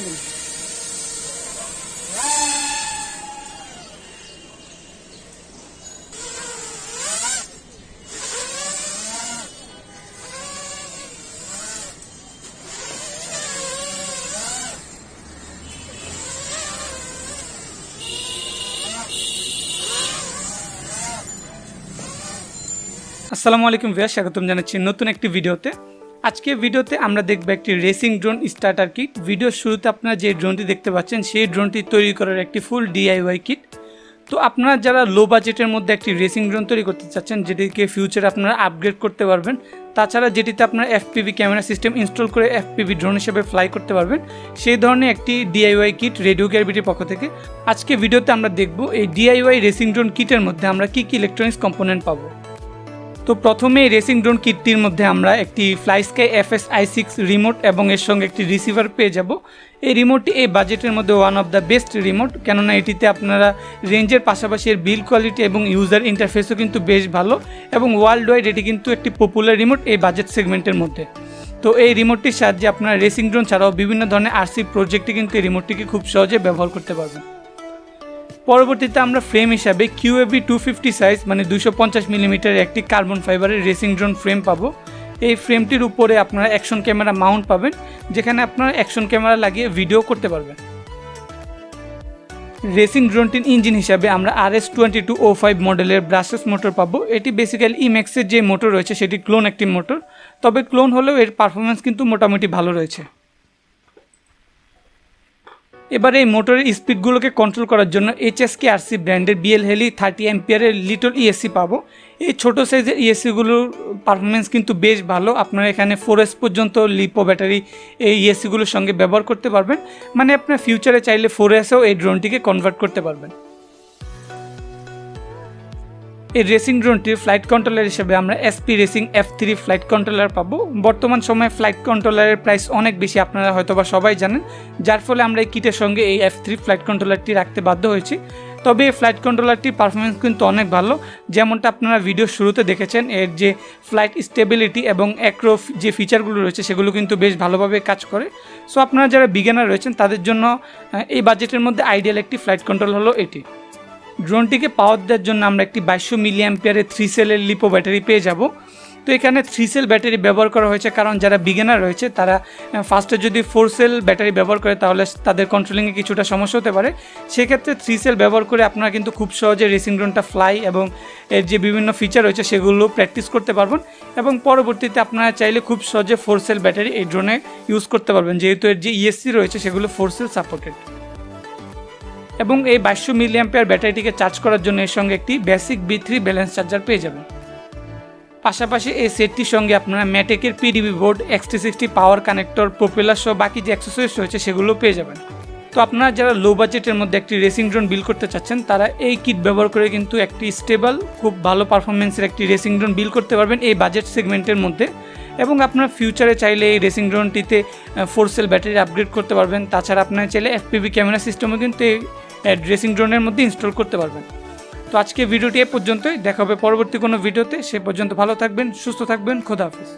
আসসালামু আলাইকুম ভিউয়ার্স, স্বাগতম জানাচ্ছি নতুন একটি ভিডিওতে। আজকে ভিডিওতে আমরা দেখব একটি রেসিং ড্রোন স্টার্টার কিট। ভিডিওর শুরুতে আপনারা যে ড্রোনটি দেখতে পাচ্ছেন সেই ড্রোনটি তৈরি করার একটি ফুল DIY কিট। তো আপনারা যারা লো বাজেটের মধ্যে একটি রেসিং ড্রোন তৈরি করতে চাচ্ছেন, যেটিকে ফিউচারে আপনারা আপগ্রেড করতে পারবেন, তাছাড়া যেটিতে আপনারা FPV ক্যামেরা সিস্টেম ইনস্টল করে FPV ড্রোন হিসেবে ফ্লাই করতে পারবেন, সেই ধরনের একটি DIY কিট রেডিওগিয়ার BD পক্ষ থেকে আজকে ভিডিওতে আমরা দেখব এই DIY রেসিং ড্রোন কিটের মধ্যে আমরা কি কি ইলেকট্রনিক্স কম্পোনেন্ট পাবো। তো প্রথমে রেসিং ড্রোন কিটটির মধ্যে আমরা একটি FlySky FS-i6 রিমোট এবং এর সঙ্গে একটি রিসিভার পেয়ে যাব। এই রিমোটটি এই বাজেটের মধ্যে one of the best remote, কেননা এটিতে আপনারা রেঞ্জের পাশাপাশি এর বিল্ড কোয়ালিটি এবং ইউজার ইন্টারফেসও কিন্তু বেশ ভালো এবং ওয়ার্ল্ড ওয়াইড এটি কিন্তু একটি পপুলার রিমোট এই বাজেট সেগমেন্টের মধ্যে। তো এই রিমোটটির সাহায্যে আপনারা রেসিং ড্রোন ছাড়াও বিভিন্ন ধরনের RC প্রজেক্টে কিন্তু এই রিমোটটিকে খুব সহজে ব্যবহার করতে পারবেন। পরবর্তীতে আমরা ফ্রেম হিসাবে QAV 250 সাইজ মানে 250 মিলিমিটার একটি কার্বন ফাইবারের রেসিং ড্রোন ফ্রেম পাবো। এই ফ্রেমটির উপরে আপনারা অ্যাকশন ক্যামেরা মাউন্ট পাবেন, যেখানে আপনারা অ্যাকশন ক্যামেরা লাগিয়ে ভিডিও করতে পারবেন। রেসিং ড্রোনটির ইঞ্জিন হিসাবে আমরা RS2205 মডেলের ব্রাসেস মোটর পাবো। এটি বেসিক্যালি ইম্যাক্সের যে মোটর রয়েছে সেটি ক্লোন একটি মোটর, তবে ক্লোন হলেও এর পারফরমেন্স কিন্তু মোটামুটি ভালো রয়েছে। এবার এই মোটরের স্পিডগুলোকে কন্ট্রোল করার জন্য HSK-RC ব্র্যান্ডের BL হেলি 30 অ্যাম্পিয়ারের লিটল ESC পাবো। এই ছোট সাইজের ESCগুলোর পারফরমেন্স কিন্তু বেশ ভালো। আপনারা এখানে 4S পর্যন্ত লিপো ব্যাটারি এই ESCগুলোর সঙ্গে ব্যবহার করতে পারবেন, মানে আপনার ফিউচারে চাইলে 4Sও এই ড্রোনটিকে কনভার্ট করতে পারবেন। এই রেসিং ড্রোনটির ফ্লাইট কন্ট্রোলার হিসেবে আমরা SP racing F3 flight controller পাবো। বর্তমান সময়ে ফ্লাইট কন্ট্রোলারের প্রাইস অনেক বেশি, আপনারা হয়তোবা সবাই জানেন, যার ফলে আমরা এই কিটের সঙ্গে এই F3 ফ্লাইট কন্ট্রোলারটি রাখতে বাধ্য হয়েছি। তবে এই ফ্লাইট কন্ট্রোলারটির পারফরমেন্স কিন্তু অনেক ভালো, যেমনটা আপনারা ভিডিওর শুরুতে দেখেছেন। এর যে ফ্লাইট স্টেবিলিটি এবং অ্যাক্রো যে ফিচারগুলো রয়েছে সেগুলো কিন্তু বেশ ভালোভাবে কাজ করে। সো আপনারা যারা বিগিনার রয়েছেন তাদের জন্য এই বাজেটের মধ্যে আইডিয়াল একটি ফ্লাইট কন্ট্রোল হলো এটি। ড্রোনটিকে পাওয়ার দেওয়ার জন্য আমরা একটি 2200 মিলি অ্যাম্পিয়ারের 3 সেলের লিপো ব্যাটারি পেয়ে যাব। তো এখানে 3 সেল ব্যাটারি ব্যবহার করা হয়েছে কারণ যারা বিগিনার রয়েছে তারা ফার্স্টে যদি 4 সেল ব্যাটারি ব্যবহার করে তাহলে তাদের কন্ট্রোলিংয়ে কিছুটা সমস্যা হতে পারে। সেক্ষেত্রে 3 সেল ব্যবহার করে আপনারা কিন্তু খুব সহজে রেসিং ড্রোনটা ফ্লাই এবং এর যে বিভিন্ন ফিচার রয়েছে সেগুলো প্র্যাকটিস করতে পারবেন এবং পরবর্তীতে আপনারা চাইলে খুব সহজে 4 সেল ব্যাটারি এই ড্রোনে ইউজ করতে পারবেন, যেহেতু এর যে ESC রয়েছে সেগুলো 4 সেল সাপোর্টেড। এবং এই 2200 মিলি অ্যাম্পিয়ার ব্যাটারিটিকে চার্জ করার জন্য এর সঙ্গে একটি বেসিক B3 ব্যালেন্স চার্জার পেয়ে যাবেন। পাশাপাশি এই সেটটির সঙ্গে আপনারা ম্যাটেকের PDB বোর্ড, XT60 পাওয়ার কানেক্টর, প্রোপেলার সহ বাকি যে অ্যাক্সেসরিজ রয়েছে সেগুলো পেয়ে যাবেন। তো আপনারা যারা লো বাজেটের মধ্যে একটি রেসিং ড্রোন বিল্ড করতে চাচ্ছেন তারা এই কিট ব্যবহার করে কিন্তু একটি স্টেবল, খুব ভালো পারফরমেন্সের একটি রেসিং ড্রোন বিল্ড করতে পারবেন এই বাজেট সেগমেন্টের মধ্যে। এবং আপনারা ফিউচারে চাইলে এই রেসিং ড্রোনটিতে 4 সেল ব্যাটারি আপগ্রেড করতে পারবেন। তাছাড়া আপনারা চাইলে FPV ক্যামেরা সিস্টেমও কিন্তু এই রেসিং ড্রোনের মধ্যে ইনস্টল করতে পারবেন। তো আজকে ভিডিওটি এ পর্যন্তই, দেখা হবে পরবর্তী কোনো ভিডিওতে। সে পর্যন্ত ভালো থাকবেন, সুস্থ থাকবেন, খোদা হাফেজ।